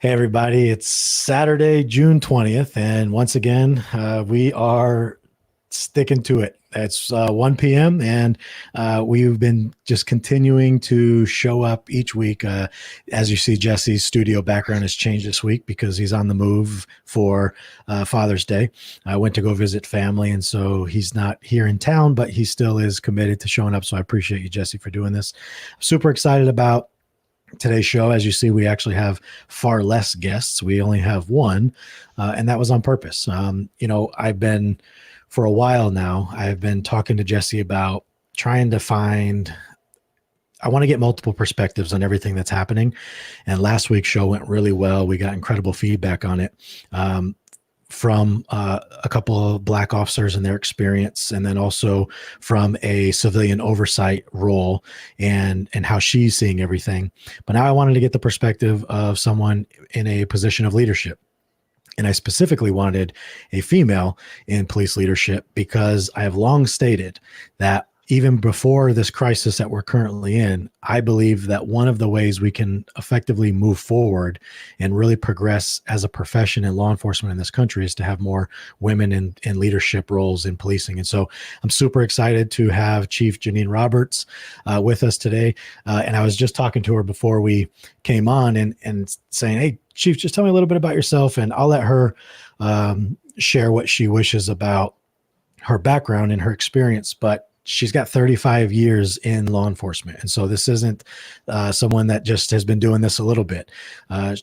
Hey, everybody. It's Saturday, June 20th. And once again, we are sticking to it. It's 1 p.m. And we've been just continuing to show up each week. As you see, Jesse's studio background has changed this week because he's on the move for Father's Day. I went to go visit family. And so he's not here in town, but he still is committed to showing up. So I appreciate you, Jesse, for doing this. I'm super excited about today's show. As you see, we actually have far less guests. We only have one, and that was on purpose. I've been, for a while now, I've been talking to Jesse about trying to I want to get multiple perspectives on everything that's happening. And last week's show went really well. We got incredible feedback on it. From a couple of Black officers and their experience, and then also from a civilian oversight role and how she's seeing everything. But now I wanted to get the perspective of someone in a position of leadership. And I specifically wanted a female in police leadership because I have long stated that even before this crisis that we're currently in, I believe that one of the ways we can effectively move forward and really progress as a profession in law enforcement in this country is to have more women in leadership roles in policing. And so I'm super excited to have Chief Janine Roberts with us today. And I was just talking to her before we came on and saying, hey, Chief, just tell me a little bit about yourself, and I'll let her share what she wishes about her background and her experience. But she's got 35 years in law enforcement. And so this isn't someone that just has been doing this a little bit.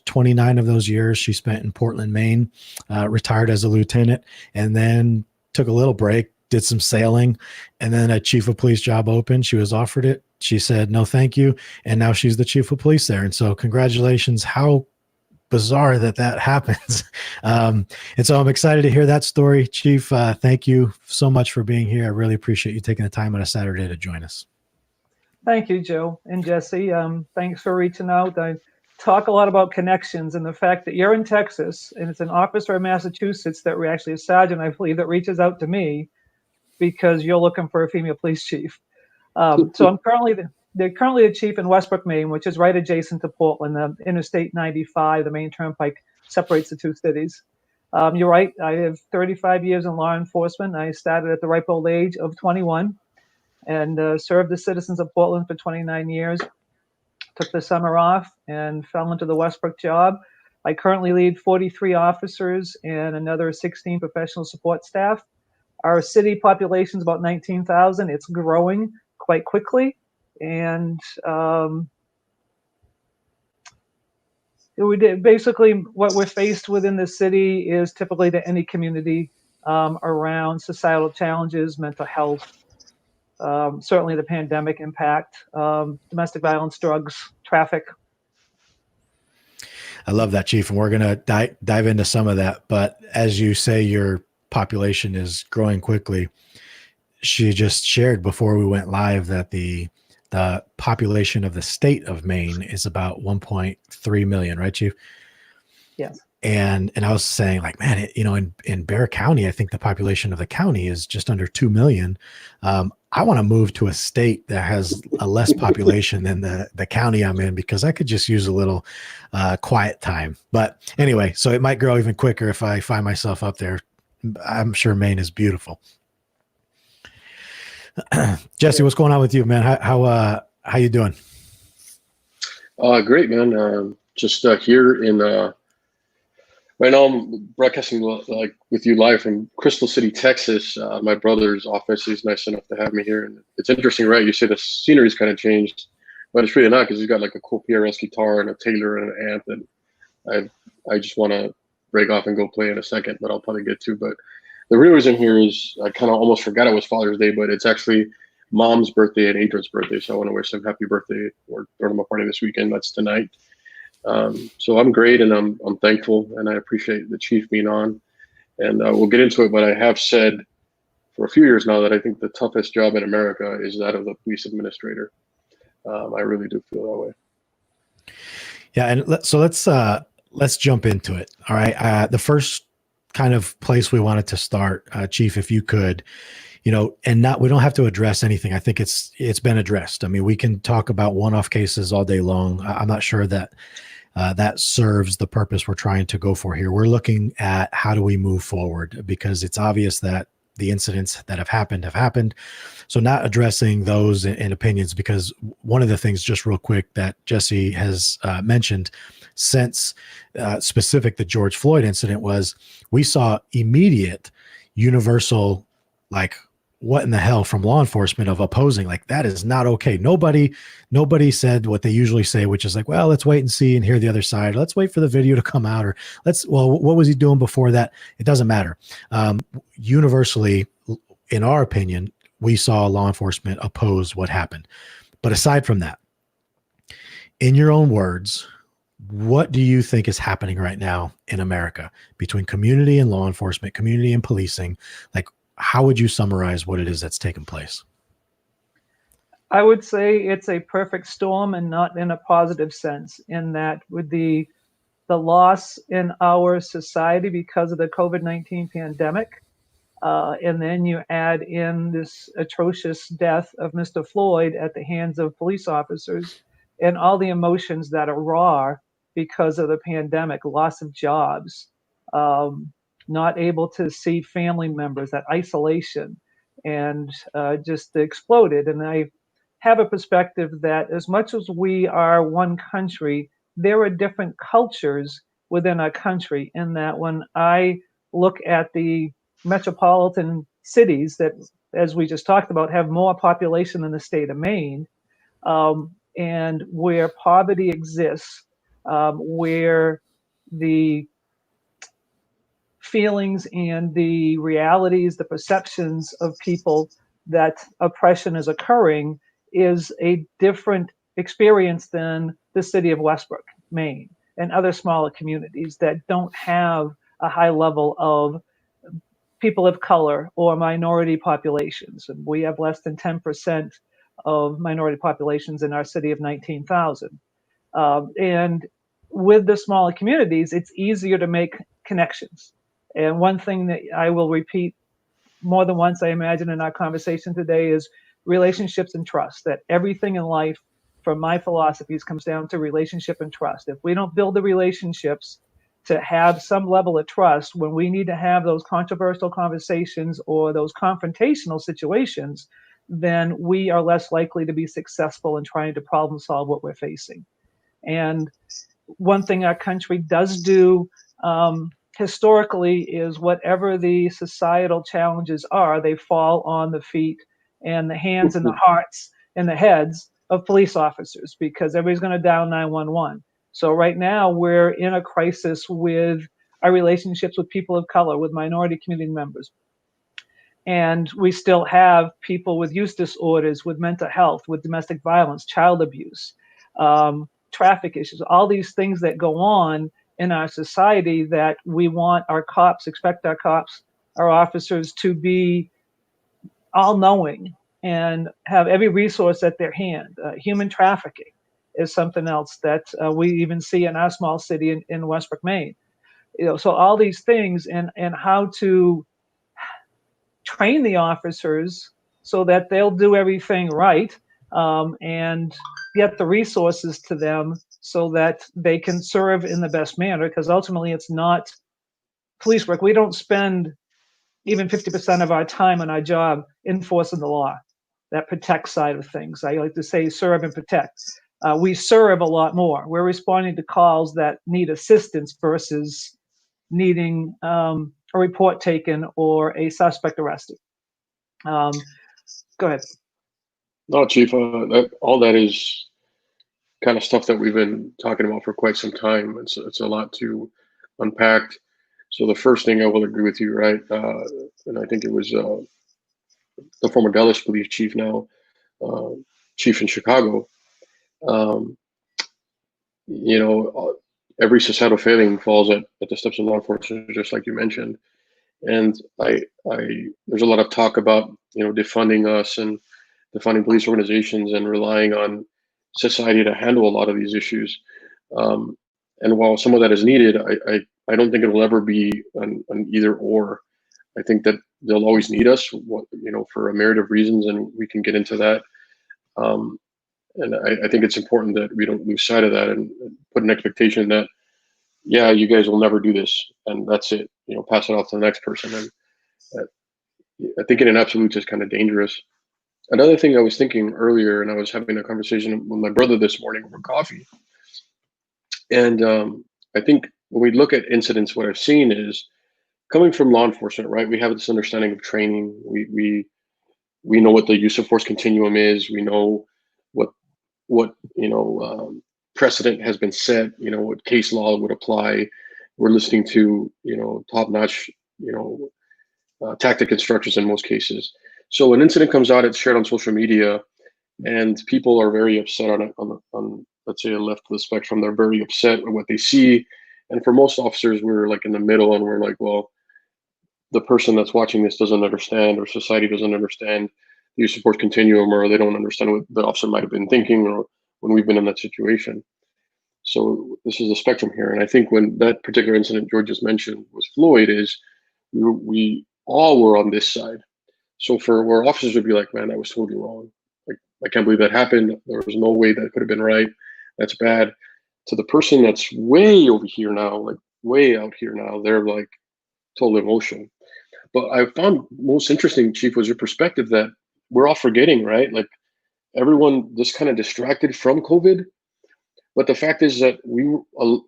29 of those years she spent in Portland, Maine, retired as a lieutenant, and then took a little break, did some sailing, and then a chief of police job opened. She was offered it. She said, no, thank you. And now she's the chief of police there. And so congratulations. How bizarre that happens. And so I'm excited to hear that story. Chief, thank you so much for being here. I really appreciate you taking the time on a Saturday to join us. Thank you, Joe and Jesse. Thanks for reaching out. I talk a lot about connections and the fact that you're in Texas and it's an officer in Massachusetts that we're actually a sergeant, I believe, that reaches out to me because you're looking for a female police chief. So I'm currently a chief in Westbrook, Maine, which is right adjacent to Portland. Interstate 95, the Maine Turnpike, separates the two cities. You're right. I have 35 years in law enforcement. I started at the ripe old age of 21 and served the citizens of Portland for 29 years. Took the summer off and fell into the Westbrook job. I currently lead 43 officers and another 16 professional support staff. Our city population is about 19,000. It's growing quite quickly. And basically what we're faced with in the city is typically to any community around societal challenges, mental health, certainly the pandemic impact, domestic violence, drugs, traffic. I love that, Chief. And we're going to dive into some of that. But as you say, your population is growing quickly. She just shared before we went live that the population of the state of Maine is about 1.3 million, right, Chief? Yes. And I was saying, like, man, in Bear County, I think the population of the county is just under 2 million. I want to move to a state that has a less population than the county I'm in, because I could just use a little quiet time. But anyway, so it might grow even quicker if I find myself up there. I'm sure Maine is beautiful. Jesse, what's going on with you, man? How you doing? Great, man. Just here in right now I'm broadcasting with you live from Crystal City, Texas. My brother's office is nice enough to have me here, and it's interesting, right? You say the scenery's kind of changed, but it's really not, because he's got like a cool PRS guitar and a Taylor and an amp, and I just want to break off and go play in a second, but I'll probably get to. But the real reason here is I kind of almost forgot it was Father's Day, but it's actually Mom's birthday and Adrian's birthday. So I want to wish them happy birthday. We're throwing them a party this weekend. That's tonight. So I'm great, and I'm thankful, and I appreciate the chief being on. And we'll get into it, but I have said for a few years now that I think the toughest job in America is that of the police administrator. I really do feel that way. Yeah, and so let's jump into it. All right. The first kind of place we wanted to start, Chief, if you could, and we don't have to address anything. I think it's been addressed. I mean, we can talk about one-off cases all day long. I'm not sure that that serves the purpose we're trying to go for here. We're looking at how do we move forward, because it's obvious that the incidents that have happened. So not addressing those in opinions, because one of the things, just real quick, that Jesse has mentioned since specific the George Floyd incident was we saw immediate universal, like, what in the hell from law enforcement of opposing, like, that is not okay. Nobody said what they usually say, which is like, well, let's wait and see and hear the other side. Let's wait for the video to come out, or what was he doing before that? It doesn't matter. Universally, in our opinion, we saw law enforcement oppose what happened. But aside from that, in your own words, what do you think is happening right now in America between community and law enforcement, community and policing? Like, how would you summarize what it is that's taken place? I would say it's a perfect storm, and not in a positive sense, in that with the loss in our society because of the COVID-19 pandemic, and then you add in this atrocious death of Mr. Floyd at the hands of police officers, and all the emotions that are raw because of the pandemic, loss of jobs, not able to see family members, that isolation, and just exploded. And I have a perspective that as much as we are one country, there are different cultures within our country, in that when I look at the metropolitan cities that, as we just talked about, have more population than the state of Maine, and where poverty exists, where the feelings and the realities, the perceptions of people that oppression is occurring is a different experience than the city of Westbrook, Maine, and other smaller communities that don't have a high level of people of color or minority populations. And we have less than 10% of minority populations in our city of 19,000. And with the smaller communities, it's easier to make connections. And one thing that I will repeat more than once, I imagine, in our conversation today is relationships and trust. That everything in life, from my philosophies, comes down to relationship and trust. If we don't build the relationships to have some level of trust when we need to have those controversial conversations or those confrontational situations, then we are less likely to be successful in trying to problem solve what we're facing. And one thing our country does do historically is whatever the societal challenges are, they fall on the feet and the hands and the hearts and the heads of police officers, because everybody's going to dial 911. So right now we're in a crisis with our relationships with people of color, with minority community members. And we still have people with use disorders, with mental health, with domestic violence, child abuse, traffic issues, all these things that go on in our society that we want our cops, expect our cops, our officers to be all knowing and have every resource at their hand. Human trafficking is something else that we even see in our small city in Westbrook, Maine. So all these things, and how to train the officers so that they'll do everything right, and get the resources to them so that they can serve in the best manner. Because ultimately, it's not police work. We don't spend even 50% of our time on our job enforcing the law, that protect side of things. I like to say serve and protect. We serve a lot more. We're responding to calls that need assistance versus needing a report taken or a suspect arrested. Go ahead. No, Chief, all that is kind of stuff that we've been talking about for quite some time. It's a lot to unpack. So the first thing, I will agree with you, right? And I think it was the former Dallas police chief, now chief in Chicago. Every societal failing falls at the steps of law enforcement, just like you mentioned. And there's a lot of talk about defunding us and defunding police organizations and relying on society to handle a lot of these issues. And while some of that is needed, I don't think it will ever be an either or. I think that they'll always need us, for a myriad of reasons, and we can get into that. And I think it's important that we don't lose sight of that and put an expectation that, yeah, you guys will never do this, and that's it. Pass it off to the next person. And I think in an absolute is kind of dangerous. Another thing I was thinking earlier, and I was having a conversation with my brother this morning over coffee, and I think when we look at incidents, what I've seen is coming from law enforcement, right? We have this understanding of training. We know what the use of force continuum is. We know what precedent has been set. What case law would apply. We're listening to top-notch tactic instructors in most cases. So an incident comes out, it's shared on social media, and people are very upset on let's say a left of the spectrum. They're very upset with what they see, and for most officers, we're like in the middle, and we're like, well, the person that's watching this doesn't understand, or society doesn't understand the use of force continuum, or they don't understand what the officer might have been thinking, or when we've been in that situation. So this is a spectrum here, and I think when that particular incident George just mentioned was Floyd, is we all were on this side. So for where officers would be like, man, that was totally wrong. Like, I can't believe that happened. There was no way that could have been right. That's bad. To the person that's way over here now, like way out here now, they're like total emotion. But I found most interesting, Chief, was your perspective that we're all forgetting, right? Like everyone just kind of distracted from COVID. But the fact is that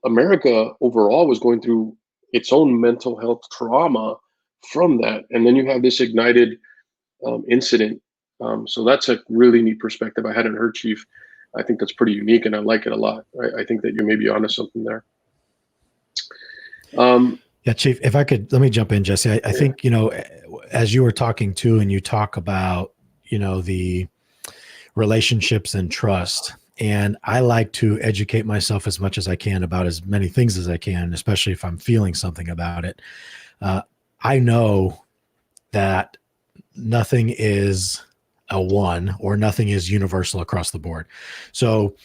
America overall was going through its own mental health trauma from that. And then you have this ignited incident. So that's a really neat perspective I hadn't heard, Chief. I think that's pretty unique, and I like it a lot. I think that you may be onto something there. Yeah, Chief, if I could, let me jump in, Jesse. I think, as you were talking too, and you talk about, the relationships and trust, and I like to educate myself as much as I can about as many things as I can, especially if I'm feeling something about it. I know that nothing is a one, or nothing is universal across the board. So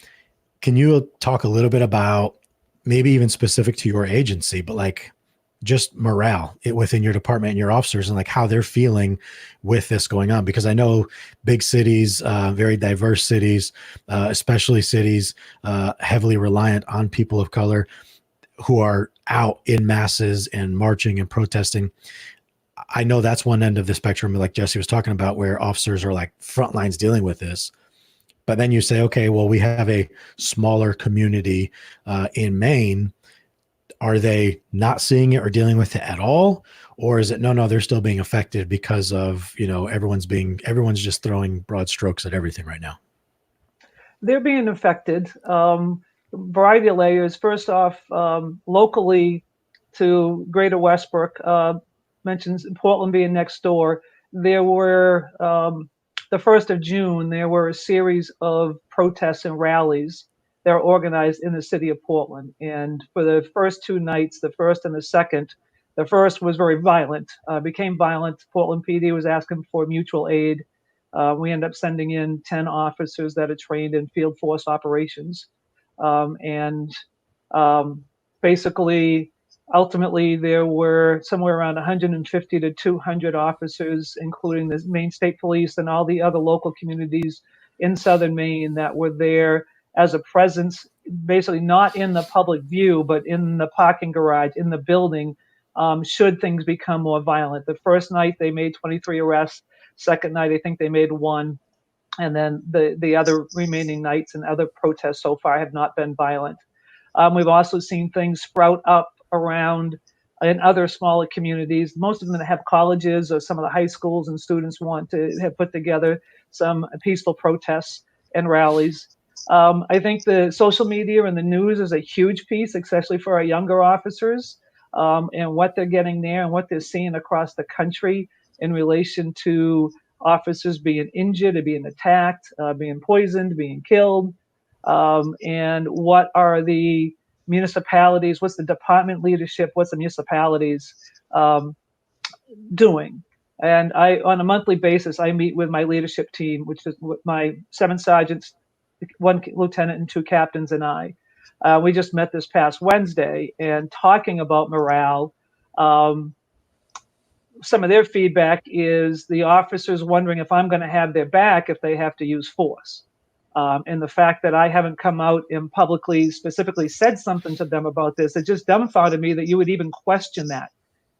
can you talk a little bit about, maybe even specific to your agency, but like just morale within your department and your officers, and like how they're feeling with this going on? Because I know big cities, very diverse cities, especially cities heavily reliant on people of color who are out in masses and marching and protesting. I know that's one end of the spectrum, like Jesse was talking about, where officers are like front lines dealing with this. But then you say, okay, well, we have a smaller community in Maine. Are they not seeing it or dealing with it at all? Or is it, no, they're still being affected because of, everyone's just throwing broad strokes at everything right now? They're being affected. Variety of layers. First off, locally to Greater Westbrook, mentions Portland being next door. There were, the 1st of June, there were a series of protests and rallies that were organized in the city of Portland. And for the first 2 nights, the first and the second, the first was very violent, became violent. Portland PD was asking for mutual aid. We ended up sending in 10 officers that are trained in field force operations. Basically, ultimately, there were somewhere around 150 to 200 officers, including the Maine State Police and all the other local communities in southern Maine, that were there as a presence, basically not in the public view, but in the parking garage, in the building, should things become more violent. The first night, they made 23 arrests. Second night, I think they made 1. And then the other remaining nights and other protests so far have not been violent. We've also seen things sprout up around in other smaller communities, most of them that have colleges, or some of the high schools and students want to have put together some peaceful protests and rallies. I think the social media and the news is a huge piece, especially for our younger officers, and what they're getting there and what they're seeing across the country in relation to officers being injured or being attacked, being poisoned, being killed. And what are the municipalities, what's the department leadership, what's the municipalities doing? And on a monthly basis, I meet with my leadership team, which is my 7 sergeants, 1 lieutenant, and 2 captains, and I. We just met this past Wednesday and talking about morale. Some of their feedback is the officers wondering if I'm going to have their back if they have to use force. And the fact that I haven't come out and publicly specifically said something to them about this, it just dumbfounded me that you would even question that,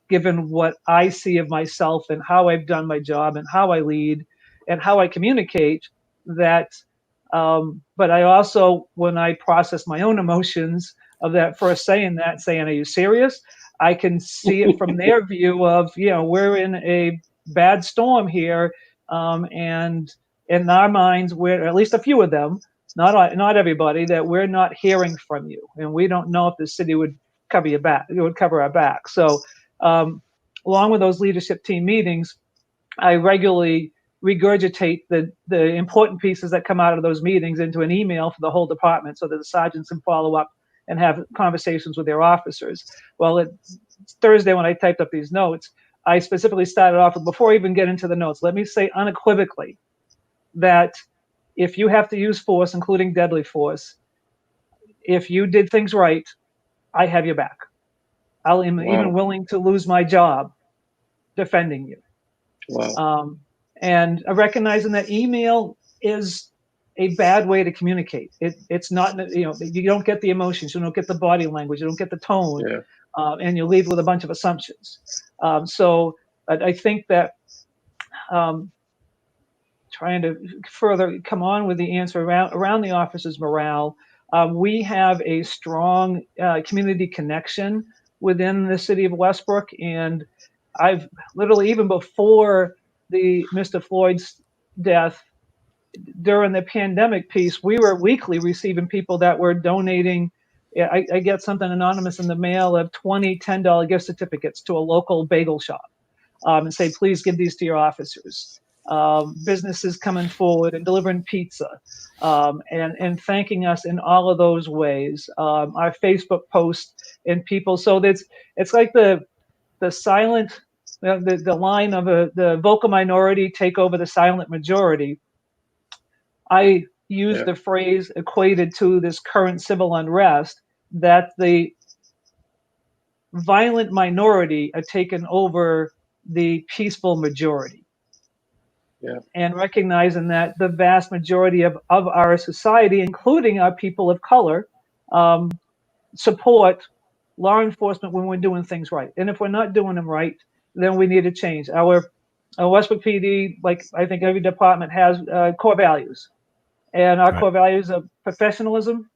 given what I see of myself and how I've done my job and how I lead and how I communicate. But I also, when I process my own emotions of that first saying, are you serious? I can see it from their view of, we're in a bad storm here. And in our minds, we're, at least a few of them, not everybody, that we're not hearing from you. And we don't know if the city would cover your back, it would cover our back. So along with those leadership team meetings, I regularly regurgitate the important pieces that come out of those meetings into an email for the whole department so that the sergeants can follow up and have conversations with their officers. Well, it's Thursday when I typed up these notes, I specifically started off with, before I even get into the notes, let me say unequivocally that if you have to use force, including deadly force, if you did things right, I have your back. I am even willing to lose my job defending you. Wow. And recognizing that email is a bad way to communicate. It's not, you don't get the emotions, you don't get the body language, you don't get the tone, and you leave with a bunch of assumptions. So I think that trying to further come on with the answer around the officers' morale, we have a strong community connection within the city of Westbrook, and I've literally, even before Mr. Floyd's death, during the pandemic piece, we were weekly receiving people that were donating. I get something anonymous in the mail of 20 $10 gift certificates to a local bagel shop, and say, please give these to your officers. Businesses coming forward and delivering pizza, and thanking us in all of those ways. Our Facebook posts and people. So it's like the silent, the line of the vocal minority take over the silent majority. I use the phrase equated to this current civil unrest, that the violent minority are taken over the peaceful majority. And recognizing that the vast majority of our society, including our people of color, support law enforcement when we're doing things right. And if we're not doing them right, then we need to change. Our Westbrook PD, like I think every department, has core values. And our core values are professionalism,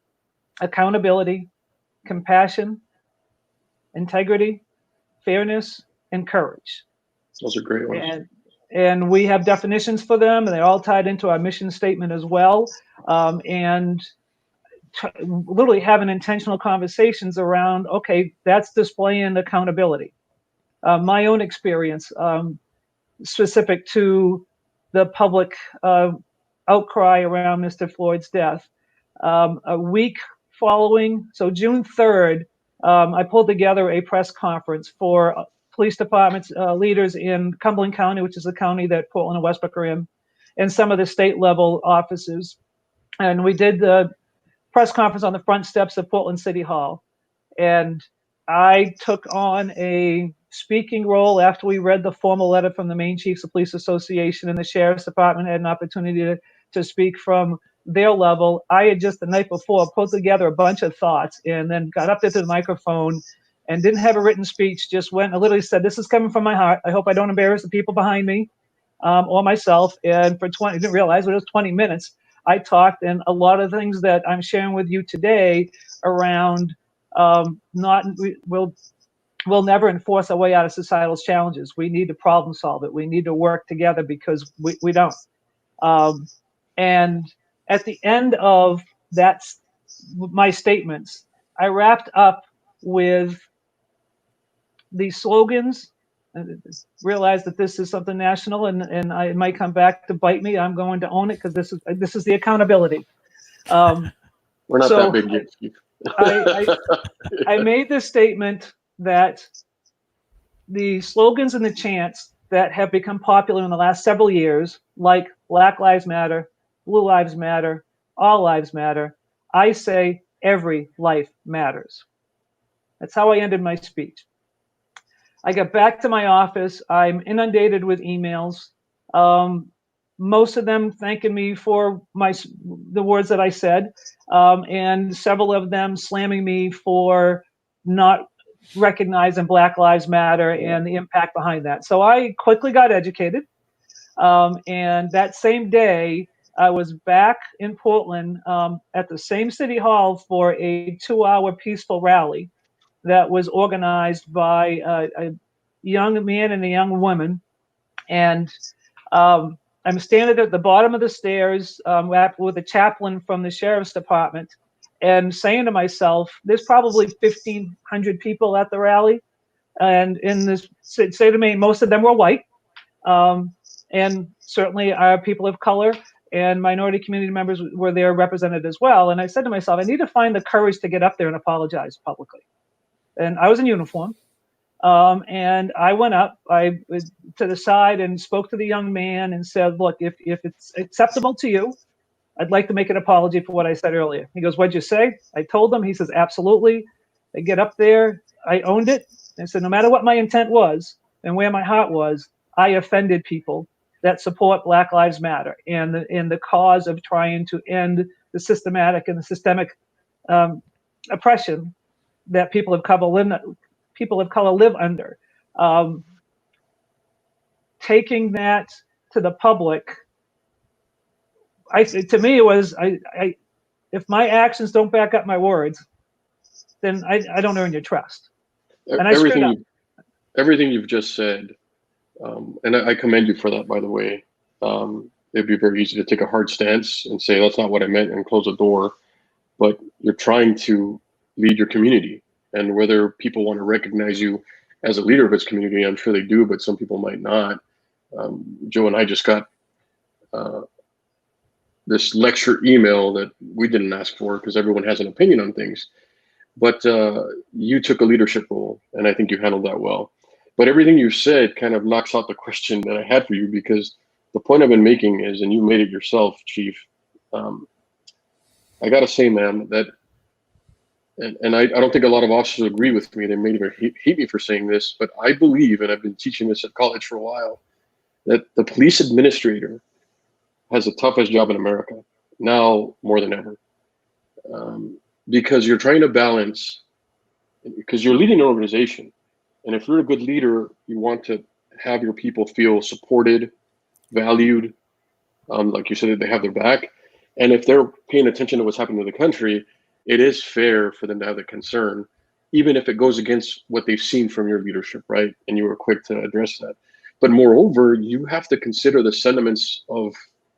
accountability, compassion, integrity, fairness, and courage. Those are great ones. And we have definitions for them, and they're all tied into our mission statement as well. And literally having intentional conversations around, okay, that's displaying accountability. My own experience, specific to the public outcry around Mr. Floyd's death, a week following, so June 3rd, I pulled together a press conference for police departments, leaders in Cumberland County, which is the county that Portland and Westbrook are in, and some of the state level offices. And we did the press conference on the front steps of Portland City Hall. And I took on a speaking role after we read the formal letter from the Maine Chiefs of Police Association, and the Sheriff's Department had an opportunity to speak from their level. I had just the night before put together a bunch of thoughts and then got up there to the microphone and didn't have a written speech, just went and literally said, this is coming from my heart. I hope I don't embarrass the people behind me or myself. And for I didn't realize it was 20 minutes. I talked, and a lot of things that I'm sharing with you today around we'll never enforce our way out of societal challenges. We need to problem solve it. We need to work together because we don't. And at the end of my statements, I wrapped up with these slogans. Realize that this is something national, and it might come back to bite me. I'm going to own it because this is the accountability. We're not that big yet. I made this statement that the slogans and the chants that have become popular in the last several years, like Black Lives Matter, Blue Lives Matter, All Lives Matter, I say every life matters. That's how I ended my speech. I got back to my office. I'm inundated with emails. most of them thanking me for the words that I said, and several of them slamming me for not recognizing Black Lives Matter and the impact behind that. So I quickly got educated, and that same day I was back in Portland at the same city hall for a 2-hour peaceful rally that was organized by a young man and a young woman. And I'm standing at the bottom of the stairs with a chaplain from the sheriff's department and saying to myself, there's probably 1,500 people at the rally. And in this state of Maine, most of them were white. And certainly our people of color and minority community members were there represented as well. And I said to myself, I need to find the courage to get up there and apologize publicly. And I was in uniform. And I went up, I was to the side and spoke to the young man and said, look, if it's acceptable to you, I'd like to make an apology for what I said earlier. He goes, what'd you say? I told him. He says, absolutely. I get up there. I owned it. I said, no matter what my intent was and where my heart was, I offended people that support Black Lives Matter and the cause of trying to end the systematic and the systemic oppression that people of color live under. Taking that to the public, to me it was, if my actions don't back up my words, then I don't earn your trust. And I stood up. Everything you've just said, and I commend you for that, by the way. It'd be very easy to take a hard stance and say, that's not what I meant, and close the door. But you're trying to lead your community. And whether people want to recognize you as a leader of its community, I'm sure they do, but some people might not. Joe and I just got this lecture email that we didn't ask for because everyone has an opinion on things. But you took a leadership role, and I think you handled that well. But everything you said kind of knocks out the question that I had for you, because the point I've been making is, and you made it yourself, Chief, I got to say, man, that, and I don't think a lot of officers agree with me. They may even hate me for saying this, but I believe, and I've been teaching this at college for a while, that the police administrator has the toughest job in America, now more than ever. Because you're trying to balance, because you're leading an organization. And if you're a good leader, you want to have your people feel supported, valued, like you said, that they have their back. And if they're paying attention to what's happening to the country, it is fair for them to have the concern, even if it goes against what they've seen from your leadership, right? And you were quick to address that. But moreover, you have to consider the sentiments of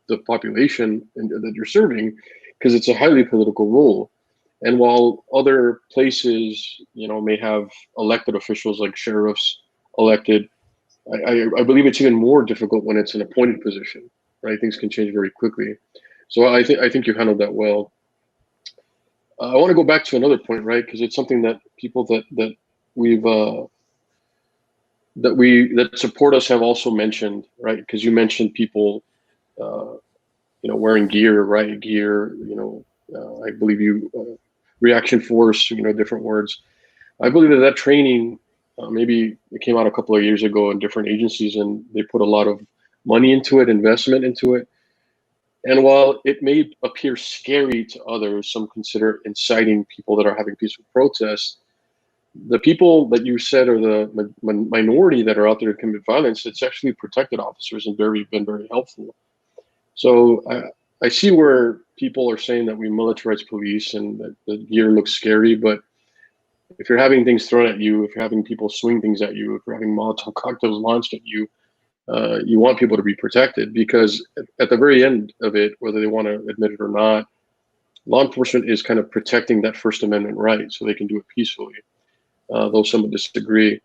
the population that you're serving, because it's a highly political role. And while other places, may have elected officials like sheriffs elected, I believe it's even more difficult when it's an appointed position, right? Things can change very quickly. So I think you handled that well. I want to go back to another point, right? Because it's something that people that support us have also mentioned, right? Because you mentioned people, wearing gear, riot gear. I believe you reaction force. Different words. I believe that training, maybe it came out a couple of years ago in different agencies, and they put a lot of money into it, investment into it. And while it may appear scary to others, some consider inciting people that are having peaceful protests. The people that you said are the minority that are out there to commit violence, it's actually protected officers and been very helpful. So I see where people are saying that we militarize police and that the gear looks scary, but if you're having things thrown at you, if you're having people swing things at you, if you're having Molotov cocktails launched at you, you want people to be protected, because at the very end of it, whether they want to admit it or not, law enforcement is kind of protecting that First Amendment right, so they can do it peacefully, though some would disagree.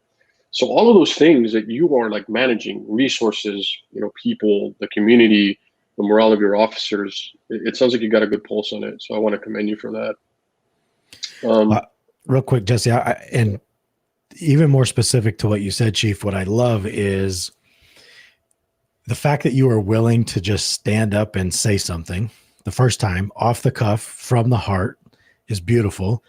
So all of those things that you are like managing, resources, people, the community, the morale of your officers, it sounds like you got a good pulse on it. So I want to commend you for that. Real quick, Jesse, and even more specific to what you said, Chief, what I love is the fact that you are willing to just stand up and say something the first time off the cuff from the heart is beautiful.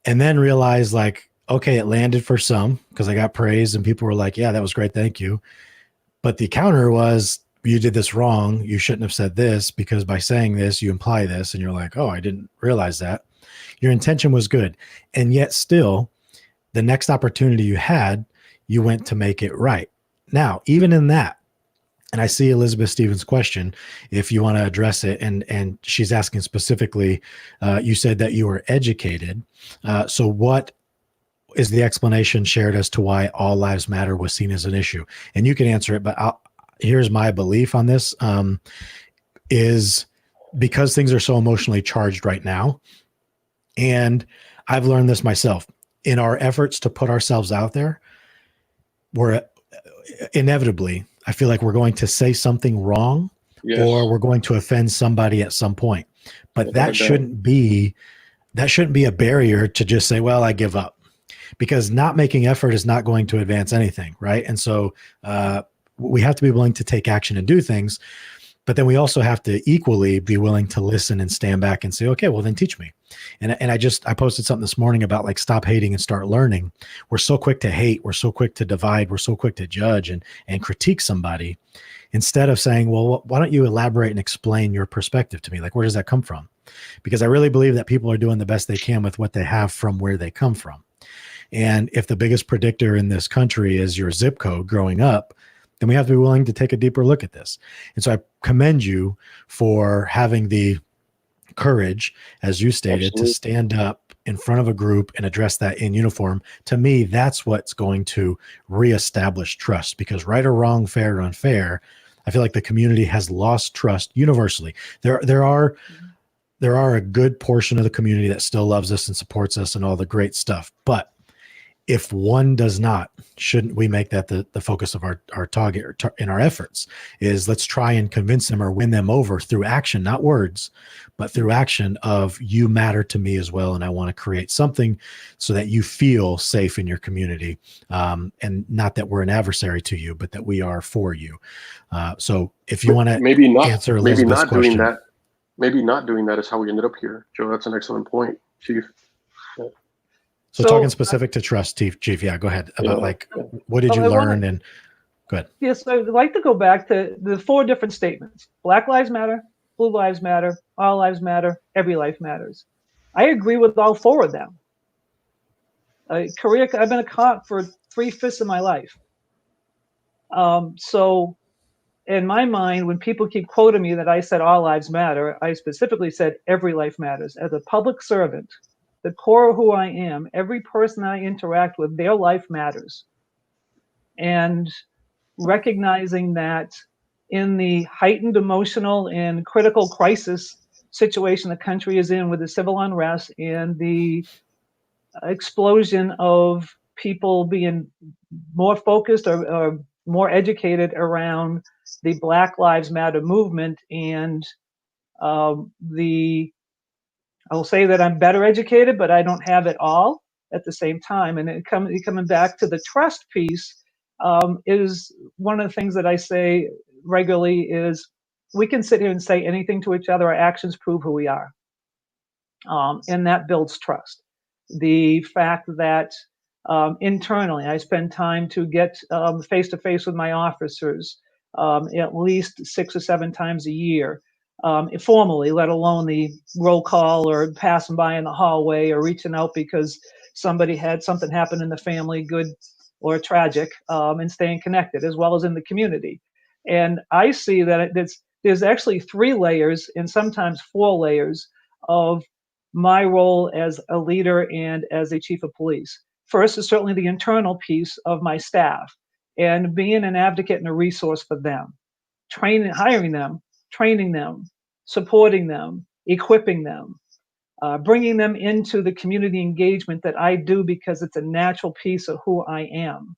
And then realize like, okay, it landed for some because I got praise and people were like, yeah, that was great. Thank you. But the counter was, you did this wrong. You shouldn't have said this because by saying this, you imply this. And you're like, oh, I didn't realize that. Your intention was good. And yet still, the next opportunity you had, you went to make it right. Now, even in that, and I see Elizabeth Stevens' question, if you want to address it, and she's asking specifically, you said that you were educated. So what is the explanation shared as to why all lives matter was seen as an issue? And you can answer it, but here's my belief on this, is because things are so emotionally charged right now. And I've learned this myself in our efforts to put ourselves out there, we're inevitably, I feel like we're going to say something wrong, Yes. or we're going to offend somebody at some point. But that shouldn't be a barrier to just say, well, I give up, because not making effort is not going to advance anything. Right. And so we have to be willing to take action and do things, but then we also have to equally be willing to listen and stand back and say, okay, well then teach me. And I posted something this morning about like, stop hating and start learning. We're so quick to hate. We're so quick to divide. We're so quick to judge and critique somebody, instead of saying, well, why don't you elaborate and explain your perspective to me? Like, where does that come from? Because I really believe that people are doing the best they can with what they have from where they come from. And if the biggest predictor in this country is your zip code growing up, then we have to be willing to take a deeper look at this. And so I commend you for having the courage, as you stated, Absolutely. to stand up in front of a group and address that in uniform. To me, that's what's going to reestablish trust, because right or wrong, fair or unfair, I feel like the community has lost trust universally. There are a good portion of the community that still loves us and supports us and all the great stuff. But if one does not, shouldn't we make that the focus of our target in our efforts? Is let's try and convince them or win them over through action, not words, but through action of, you matter to me as well, and I want to create something so that you feel safe in your community, and not that we're an adversary to you, but that we are for you. So if you want to answer Elizabeth's question. Maybe not doing that is how we ended up here, Joe. That's an excellent point, Chief. So talking specific to trust, Chief, yeah, go ahead. About what did you learn? And go ahead. Yes, I would like to go back to the 4 different statements. Black lives matter, blue lives matter, all lives matter, every life matters. I agree with all 4 of them. I've been a cop for 3/5 of my life. So in my mind, when people keep quoting me that I said all lives matter, I specifically said every life matters. As a public servant, the core of who I am, every person I interact with, their life matters. And recognizing that in the heightened emotional and critical crisis situation the country is in, with the civil unrest and the explosion of people being more focused or more educated around the Black Lives Matter movement, and I will say that I'm better educated, but I don't have it all at the same time. And coming back to the trust piece, is one of the things that I say regularly is, we can sit here and say anything to each other. Our actions prove who we are. And that builds trust. The fact that internally I spend time to get face to face with my officers at least 6 or 7 times a year, formally, let alone the roll call or passing by in the hallway or reaching out because somebody had something happen in the family, good or tragic, and staying connected, as well as in the community. And I see that there's actually 3 layers and sometimes 4 layers of my role as a leader and as a chief of police. First is certainly the internal piece of my staff and being an advocate and a resource for them, hiring them, training them, supporting them, equipping them, bringing them into the community engagement that I do because it's a natural piece of who I am.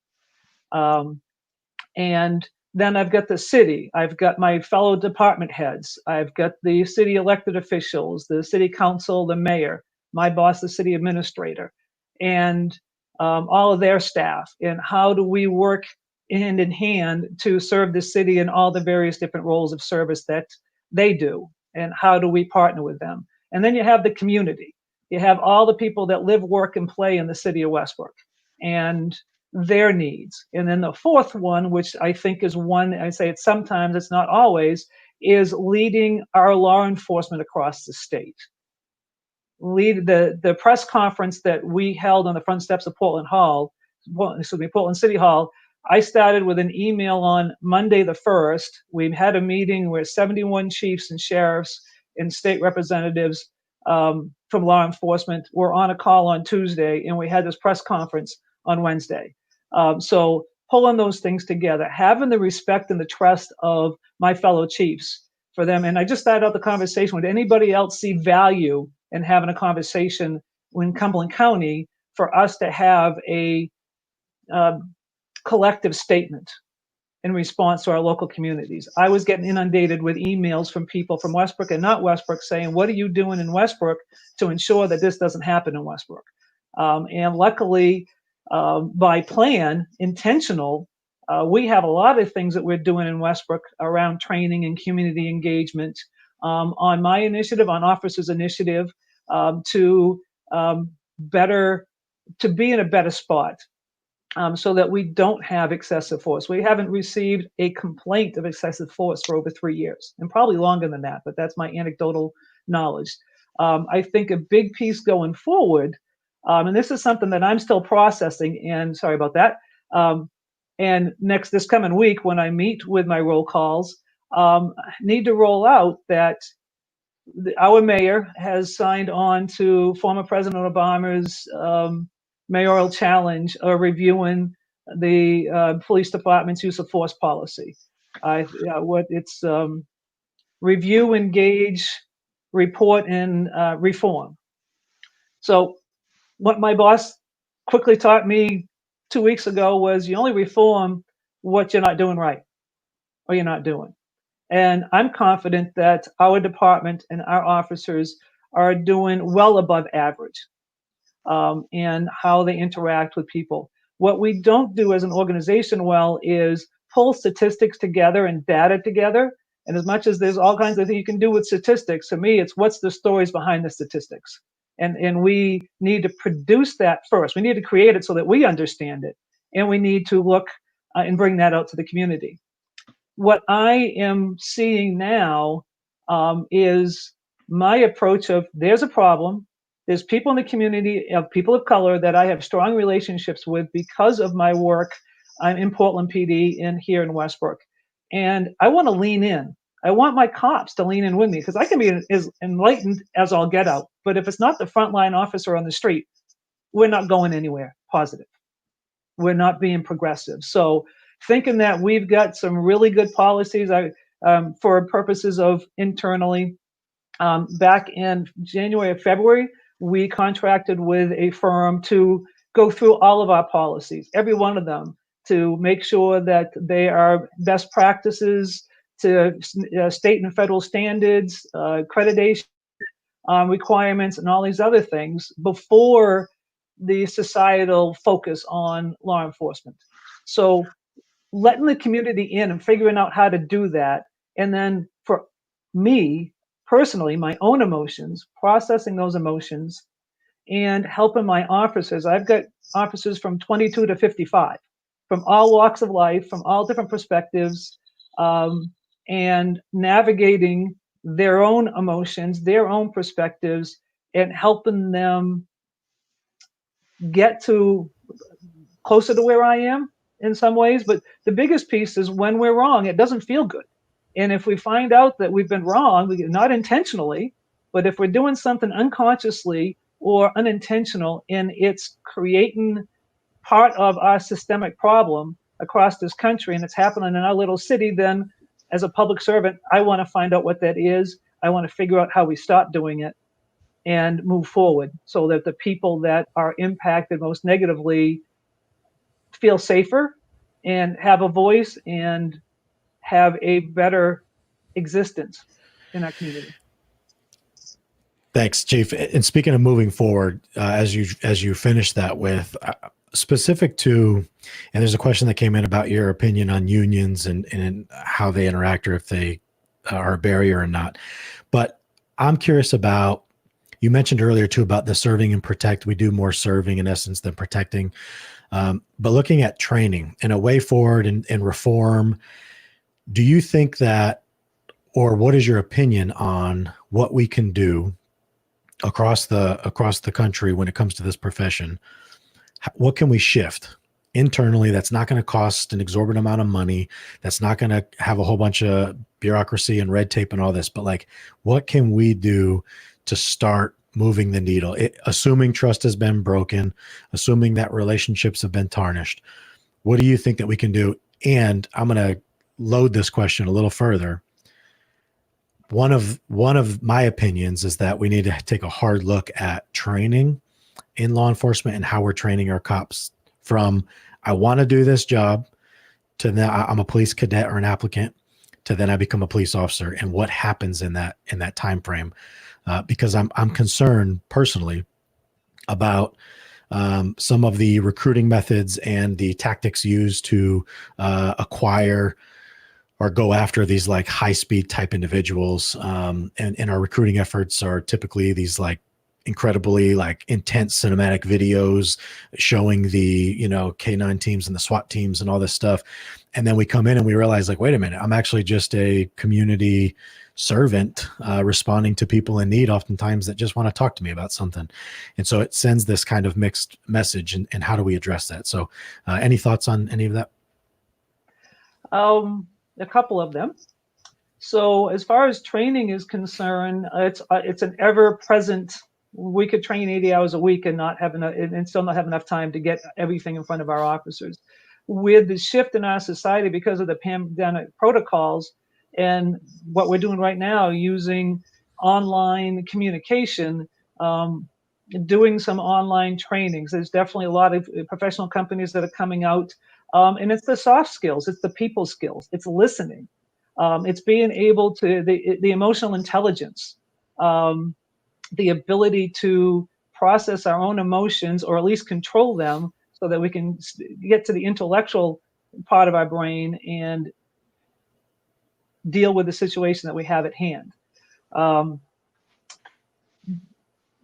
And then I've got the city, I've got my fellow department heads, I've got the city elected officials, the city council, the mayor, my boss, the city administrator, and all of their staff. And how do we work hand in hand to serve the city in all the various different roles of service that they do? And how do we partner with them? And then you have the community. You have all the people that live, work, and play in the city of Westbrook. And their needs. And then the fourth one, which I think is one, I say it's sometimes, it's not always, is leading our law enforcement across the state. Lead the press conference that we held on the front steps of Portland City Hall. I started with an email on Monday the 1st. We had a meeting where 71 chiefs and sheriffs and state representatives from law enforcement were on a call on Tuesday, and we had this press conference on Wednesday. So pulling those things together, having the respect and the trust of my fellow chiefs for them. And I just started out the conversation, would anybody else see value in having a conversation in Cumberland County for us to have a collective statement in response to our local communities? I was getting inundated with emails from people from Westbrook and not Westbrook saying, what are you doing in Westbrook to ensure that this doesn't happen in Westbrook? And luckily, by plan, intentional, we have a lot of things that we're doing in Westbrook around training and community engagement, on my initiative, on officers' initiative, to be in a better spot. So that we don't have excessive force. We haven't received a complaint of excessive force for over 3 years, and probably longer than that, but that's my anecdotal knowledge. I think a big piece going forward, and this is something that I'm still processing, and sorry about that, and this coming week when I meet with my roll calls, need to roll out that our mayor has signed on to former President Obama's mayoral challenge of reviewing the police department's use of force policy. Review, engage, report, and reform. So what my boss quickly taught me 2 weeks ago was you only reform what you're not doing right or you're not doing. And I'm confident that our department and our officers are doing well above average. And how they interact with people. What we don't do as an organization well is pull statistics together and data together. And as much as there's all kinds of things you can do with statistics, to me, it's what's the stories behind the statistics. And we need to produce that first. We need to create it so that we understand it. And we need to look and bring that out to the community. What I am seeing now is my approach of there's a problem. There's people in the community of people of color that I have strong relationships with because of my work in Portland PD and here in Westbrook. And I want to lean in. I want my cops to lean in with me because I can be as enlightened as I'll get out. But if it's not the frontline officer on the street, we're not going anywhere positive. We're not being progressive. So thinking that we've got some really good policies for purposes of internally, back in January or February, we contracted with a firm to go through all of our policies, every one of them, to make sure that they are best practices to state and federal standards, accreditation requirements, and all these other things before the societal focus on law enforcement. So letting the community in and figuring out how to do that. And then for me, personally, my own emotions, processing those emotions, and helping my officers. I've got officers from 22 to 55, from all walks of life, from all different perspectives, and navigating their own emotions, their own perspectives, and helping them get to closer to where I am in some ways. But the biggest piece is when we're wrong, it doesn't feel good. And if we find out that we've been wrong, not intentionally, but if we're doing something unconsciously or unintentional, and it's creating part of our systemic problem across this country, and it's happening in our little city, then as a public servant, I want to find out what that is. I want to figure out how we stop doing it and move forward so that the people that are impacted most negatively feel safer and have a voice and have a better existence in our community. Thanks, Chief. And speaking of moving forward, as you finish that with specific to, and there's a question that came in about your opinion on unions and how they interact or if they are a barrier or not. But I'm curious about You mentioned earlier too about the serving and protect. We do more serving in essence than protecting. But looking at training and a way forward and reform, do you think that, or what is your opinion on what we can do across the country when it comes to this profession? What can we shift internally that's not going to cost an exorbitant amount of money, that's not going to have a whole bunch of bureaucracy and red tape and all this, but like, what can we do to start moving the needle? Assuming trust has been broken, assuming that relationships have been tarnished, what do you think that we can do? And I'm going to load this question a little further. One of my opinions is that we need to take a hard look at training in law enforcement and how we're training our cops from, I want to do this job, to now I'm a police cadet or an applicant, to then I become a police officer, and what happens in that time frame. Because I'm concerned personally about some of the recruiting methods and the tactics used to acquire or go after these like high speed type individuals. And our recruiting efforts are typically these like incredibly like intense cinematic videos showing the, K9 teams and the SWAT teams and all this stuff. And then we come in and we realize like, wait a minute, I'm actually just a community servant responding to people in need, oftentimes that just want to talk to me about something. And so it sends this kind of mixed message. And how do we address that? So any thoughts on any of that? A couple of them. So as far as training is concerned, it's an ever-present. We could train 80 hours a week and not have enough, and still not have enough time to get everything in front of our officers. With the shift in our society because of the pandemic protocols and what we're doing right now, using online communication, doing some online trainings. There's definitely a lot of professional companies that are coming out, and it's the soft skills, it's the people skills, it's listening, it's being able to the emotional intelligence. The ability to process our own emotions, or at least control them, so that we can get to the intellectual part of our brain and deal with the situation that we have at hand.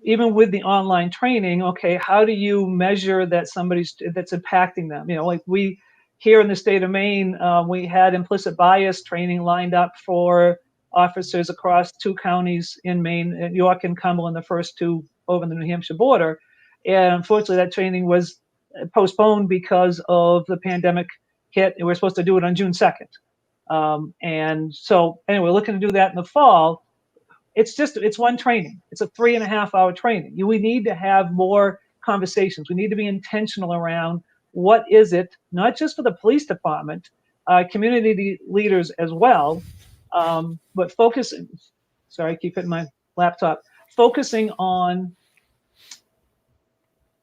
Even with the online training, okay, how do you measure that that's impacting them? Like we here in the state of Maine, we had implicit bias training lined up for officers across 2 counties in Maine, York and Cumberland, the first 2 over the New Hampshire border. And unfortunately, that training was postponed because of the pandemic hit. And we're supposed to do it on June 2nd. And so anyway, we're looking to do that in the fall. It's one training. It's a 3.5-hour training. We need to have more conversations. We need to be intentional around what is it, not just for the police department, community leaders as well, but focusing, sorry, I keep hitting my laptop, focusing on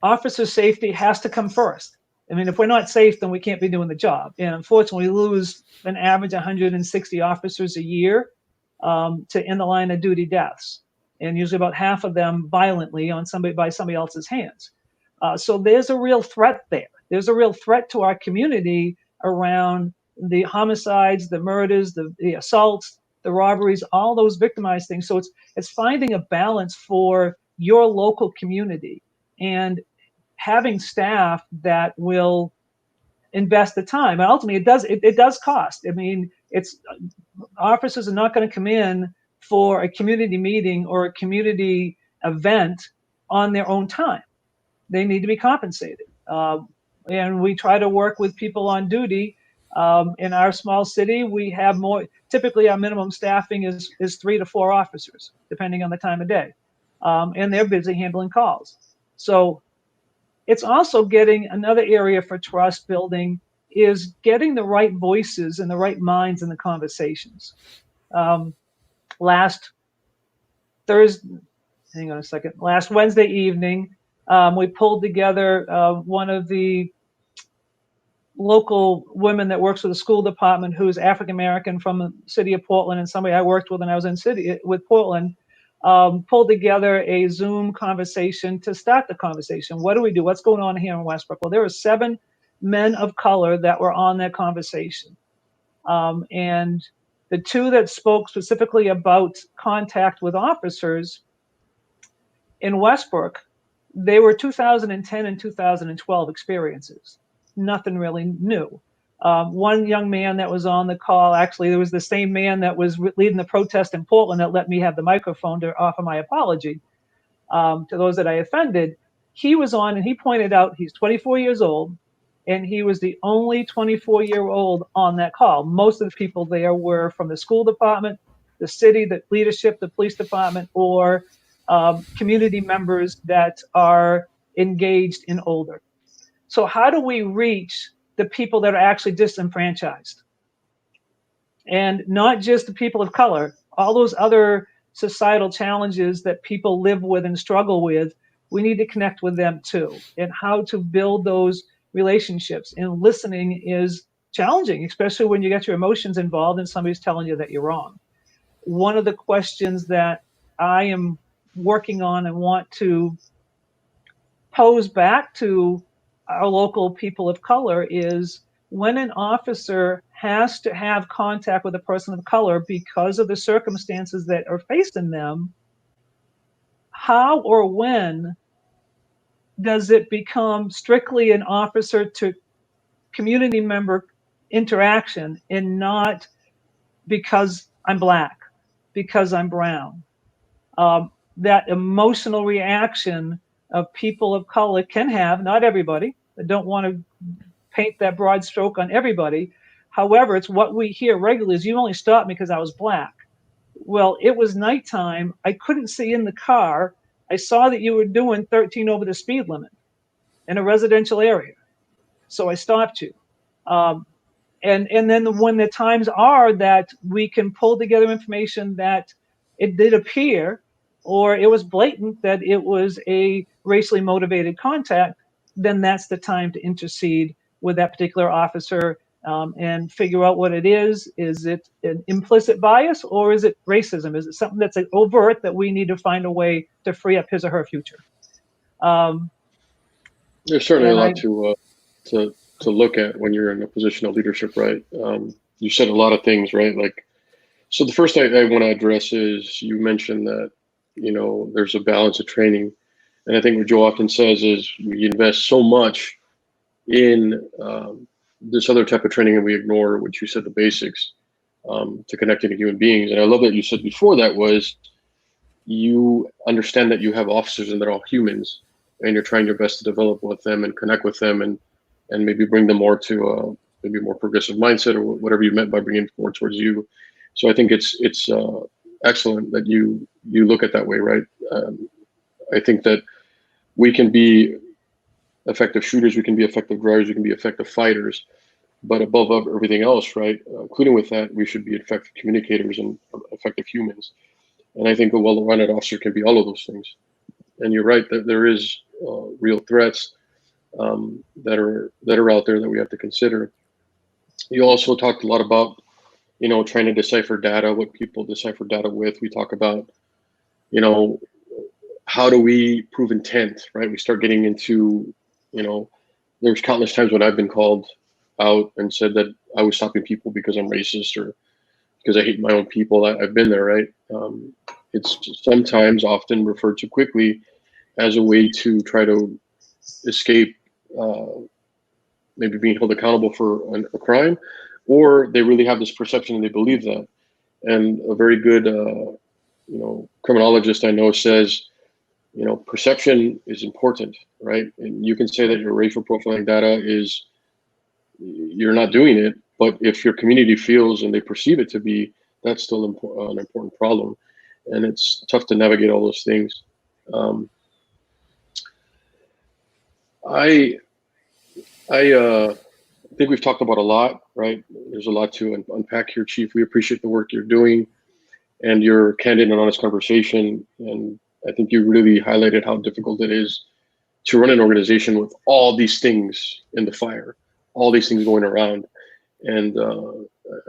officer safety has to come first. I mean, if we're not safe, then we can't be doing the job. And unfortunately, we lose an average 160 officers a year to in the line of duty deaths, and usually about half of them violently by somebody else's hands. So there's a real threat there. There's a real threat to our community around the homicides, the murders, the assaults, the robberies, all those victimized things. So it's finding a balance for your local community and having staff that will invest the time. And ultimately, it does cost. I mean, officers are not going to come in for a community meeting or a community event on their own time. They need to be compensated. And we try to work with people on duty. In our small city, we have more. Typically, our minimum staffing is 3 to 4 officers, depending on the time of day. And they're busy handling calls. So it's also getting another area for trust building is getting the right voices and the right minds in the conversations. Last Wednesday evening, we pulled together one of the local women that works with the school department who's African American from the city of Portland, and somebody I worked with when I was with Portland, pulled together a Zoom conversation to start the conversation. What do we do? What's going on here in Westbrook? Well, there were 7 men of color that were on that conversation. And the 2 that spoke specifically about contact with officers, In Westbrook, they were 2010 and 2012 experiences. Nothing really new. One young man that was on the call, actually, there was the same man that was leading the protest in Portland that let me have the microphone to offer my apology to those that I offended. He was on and he pointed out he's 24 years old and he was the only 24-year-old on that call. Most of the people there were from the school department, the city, the leadership, the police department, or community members that are engaged in older. So how do we reach the people that are actually disenfranchised? And not just the people of color, all those other societal challenges that people live with and struggle with, we need to connect with them too. And how to build those relationships. And listening is challenging, especially when you get your emotions involved and somebody's telling you that you're wrong. One of the questions that I am working on and want to pose back to our local people of color is, when an officer has to have contact with a person of color because of the circumstances that are facing them, how or when does it become strictly an officer to community member interaction and not because I'm black, because I'm brown? That emotional reaction of people of color can have, not everybody, I don't want to paint that broad stroke on everybody. However, it's what we hear regularly is, you only stopped me because I was black. Well, it was nighttime. I couldn't see in the car. I saw that you were doing 13 over the speed limit in a residential area. So I stopped you. And then when the times are that we can pull together information that it did appear, or it was blatant that it was a racially motivated contact, then that's the time to intercede with that particular officer and figure out what it is. Is it an implicit bias, or is it racism? Is it something that's overt that we need to find a way to free up his or her future? There's certainly a lot to look at when you're in a position of leadership, right? You said a lot of things, right? Like, so the first thing I want to address is, you mentioned that, there's a balance of training. And I think what Joe often says is, we invest so much in this other type of training and we ignore, which you said, the basics to connecting to human beings. And I love that you said before that was, you understand that you have officers and they're all humans, and you're trying your best to develop with them and connect with them and maybe bring them more to maybe a more progressive mindset, or whatever you meant by bringing more towards you. So I think it's excellent that you look at that way, right? I think that we can be effective shooters, we can be effective drivers, we can be effective fighters, but above everything else, right, including with that, we should be effective communicators and effective humans. And I think a well-rounded officer can be all of those things. And you're right that there is real threats that are out there that we have to consider. You also talked a lot about, trying to decipher data, what people decipher data with. We talk about, how do we prove intent, right? We start getting into, there's countless times when I've been called out and said that I was stopping people because I'm racist or because I hate my own people. I've been there, right? It's sometimes often referred to quickly as a way to try to escape maybe being held accountable for a crime, or they really have this perception and they believe that. And a very good, criminologist I know says, perception is important, right? And you can say that your racial profiling data is, you're not doing it, but if your community feels and they perceive it to be, that's still an important problem. And it's tough to navigate all those things. I think we've talked about a lot, right? There's a lot to unpack here, Chief. We appreciate the work you're doing and your candid and honest conversation. And I think you really highlighted how difficult it is to run an organization with all these things in the fire, all these things going around. And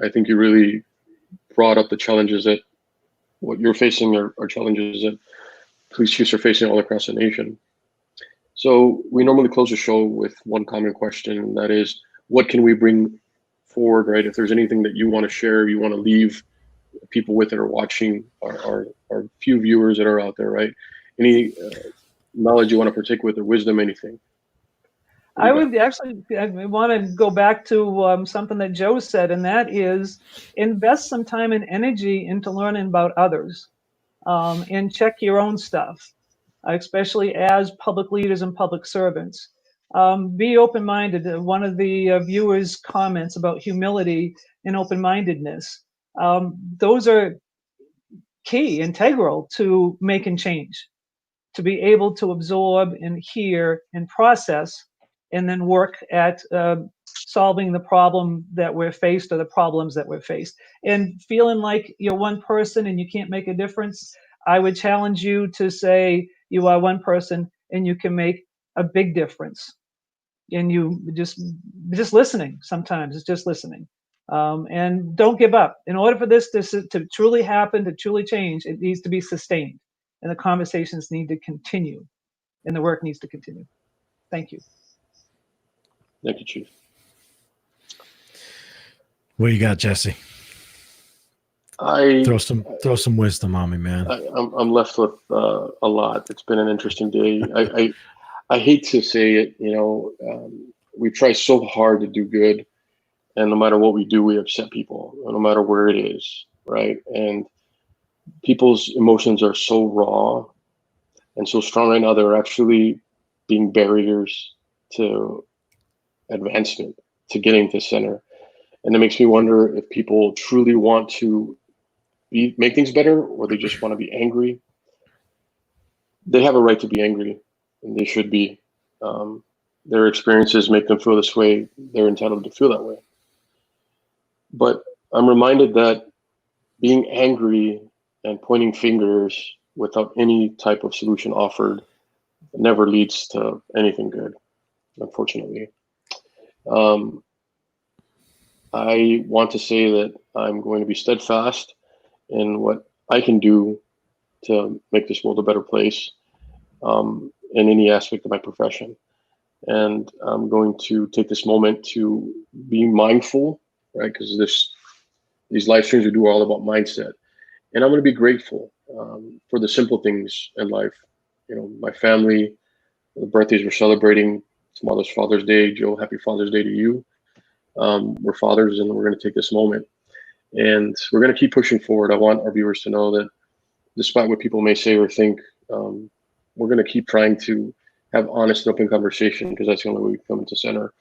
I think you really brought up the challenges that what you're facing are challenges that police chiefs are facing all across the nation. So we normally close the show with one common question, and that is, what can we bring forward, right? If there's anything that you want to share, you want to leave people with that are watching, our few viewers that are out there, right? any knowledge you want to partake with, or wisdom, anything. I would actually want to go back to something that Joe said, and that is invest some time and energy into learning about others, and check your own stuff, especially as public leaders and public servants. Be open-minded. One of the viewers' comments about humility and open-mindedness, those are key, integral to making change, to be able to absorb and hear and process, and then work at solving the problem that we're faced, or the problems that we're faced. And feeling like you're one person and you can't make a difference, I would challenge you to say you are one person and you can make a big difference. And you just listening, sometimes it's just listening. And don't give up. In order for this to truly happen, to truly change, it needs to be sustained. And the conversations need to continue, and the work needs to continue. Thank you. Thank you, Chief. What do you got, Jesse? Throw some wisdom on me, man. I'm left with a lot. It's been an interesting day. I hate to say it, we try so hard to do good, and no matter what we do, we upset people, no matter where it is, right? And people's emotions are so raw and so strong right now. They're actually being barriers to advancement, to getting to center. And it makes me wonder if people truly want to make things better, or they just want to be angry. They have a right to be angry, and they should be. Their experiences make them feel this way. They're entitled to feel that way. But I'm reminded that being angry and pointing fingers without any type of solution offered never leads to anything good, unfortunately. I want to say that I'm going to be steadfast in what I can do to make this world a better place, in any aspect of my profession. And I'm going to take this moment to be mindful, right? Because these live streams we do are all about mindset. And I'm going to be grateful for the simple things in life. My family, the birthdays we're celebrating. Tomorrow's Father's Day. Joe, happy Father's Day to you. We're fathers, and we're going to take this moment. And we're going to keep pushing forward. I want our viewers to know that despite what people may say or think, we're going to keep trying to have honest and open conversation, because that's the only way we come into center.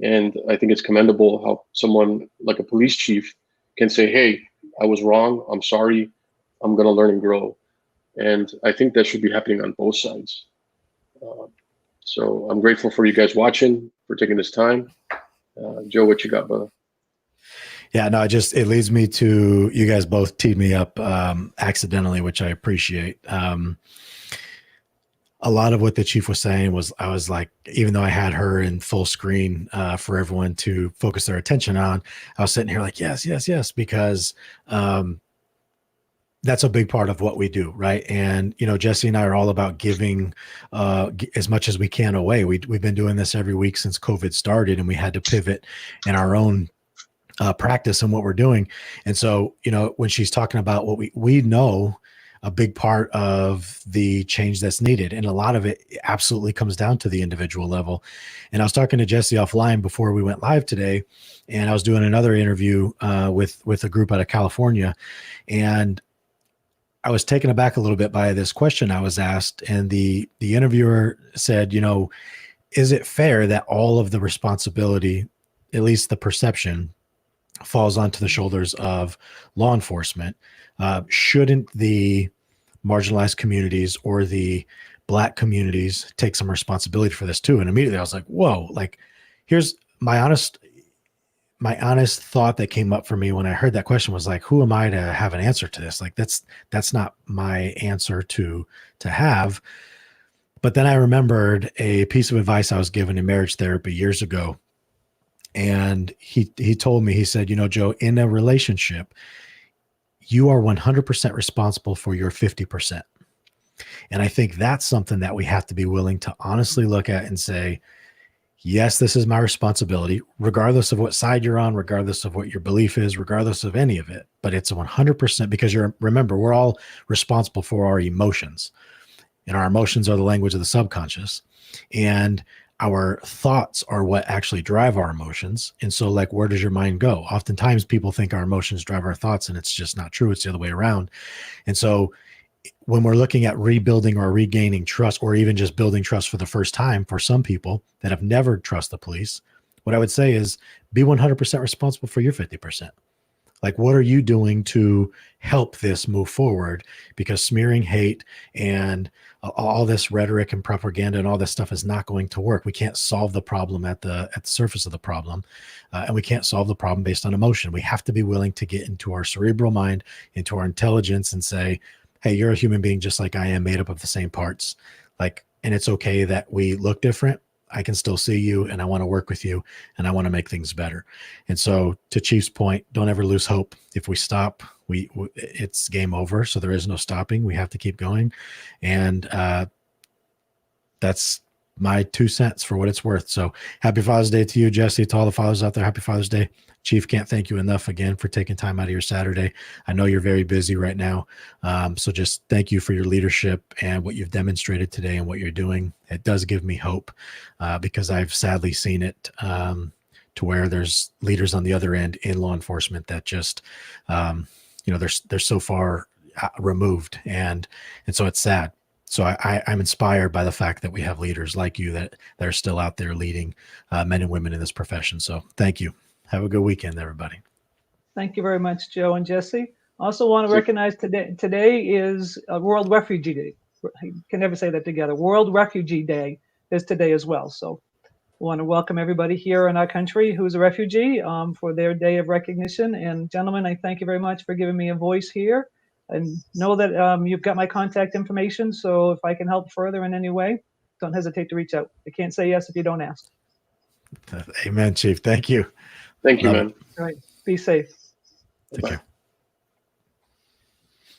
And I think it's commendable how someone like a police chief can say, hey, I was wrong. I'm sorry. I'm going to learn and grow. And I think that should be happening on both sides. So I'm grateful for you guys watching, for taking this time. Joe, what you got, brother? Yeah, no, it leads me to, you guys both teed me up accidentally, which I appreciate. A lot of what the chief was saying was, I was like, even though I had her in full screen for everyone to focus their attention on, I was sitting here like, yes, yes, yes, because that's a big part of what we do, right? And, Jesse and I are all about giving as much as we can away. We've been doing this every week since COVID started, and we had to pivot in our own practice and what we're doing. And so, when she's talking about what we know, a big part of the change that's needed, and a lot of it absolutely comes down to the individual level. And I was talking to Jesse offline before we went live today, and I was doing another interview with a group out of California, and I was taken aback a little bit by this question I was asked. And the interviewer said, is it fair that all of the responsibility, at least the perception, falls onto the shoulders of law enforcement? Shouldn't the marginalized communities or the Black communities take some responsibility for this too? And immediately I was like, whoa, like, here's my honest thought that came up for me when I heard that question was like, who am I to have an answer to this? Like, that's not my answer to have. But then I remembered a piece of advice I was given in marriage therapy years ago. And he told me, he said, Joe, in a relationship, you are 100% responsible for your 50%. And I think that's something that we have to be willing to honestly look at and say, yes, this is my responsibility, regardless of what side you're on, regardless of what your belief is, regardless of any of it. But it's 100%, because remember, we're all responsible for our emotions. and our emotions are the language of the subconscious, and our thoughts are what actually drive our emotions. And so, like, where does your mind go? Oftentimes people think our emotions drive our thoughts, and it's just not true. It's the other way around. And so when we're looking at rebuilding or regaining trust, or even just building trust for the first time for some people that have never trusted the police, what I would say is be 100% responsible for your 50%. Like, what are you doing to help this move forward? Because smearing hate and all this rhetoric and propaganda and all this stuff is not going to work. We can't solve the problem at the surface of the problem, and we can't solve the problem based on emotion. We have to be willing to get into our cerebral mind, into our intelligence, and say, hey, you're a human being just like I am, made up of the same parts. Like, and it's okay that we look different. I can still see you, and I want to work with you, and I want to make things better. And so, to Chief's point, don't ever lose hope. If we stop, it's game over. So there is no stopping. We have to keep going. And that's my 2 cents for what it's worth. So happy Father's Day to you, Jesse, to all the fathers out there. Happy Father's Day. Chief, can't thank you enough again for taking time out of your Saturday. I know you're very busy right now. So just thank you for your leadership and what you've demonstrated today and what you're doing. It does give me hope because I've sadly seen it to where there's leaders on the other end in law enforcement that just, they're so far removed. And so it's sad. So I'm inspired by the fact that we have leaders like you that are still out there leading men and women in this profession. So thank you. Have a good weekend, everybody. Thank you very much, Joe and Jesse. Also want to recognize today is World Refugee Day. I can never say that together. World Refugee Day is today as well. So I want to welcome everybody here in our country who's a refugee for their day of recognition. And gentlemen, I thank you very much for giving me a voice here. And know that you've got my contact information. So if I can help further in any way, don't hesitate to reach out. I can't say yes if you don't ask. Amen, Chief. Thank you. Thank you, Love man. All right. Be safe. Take care.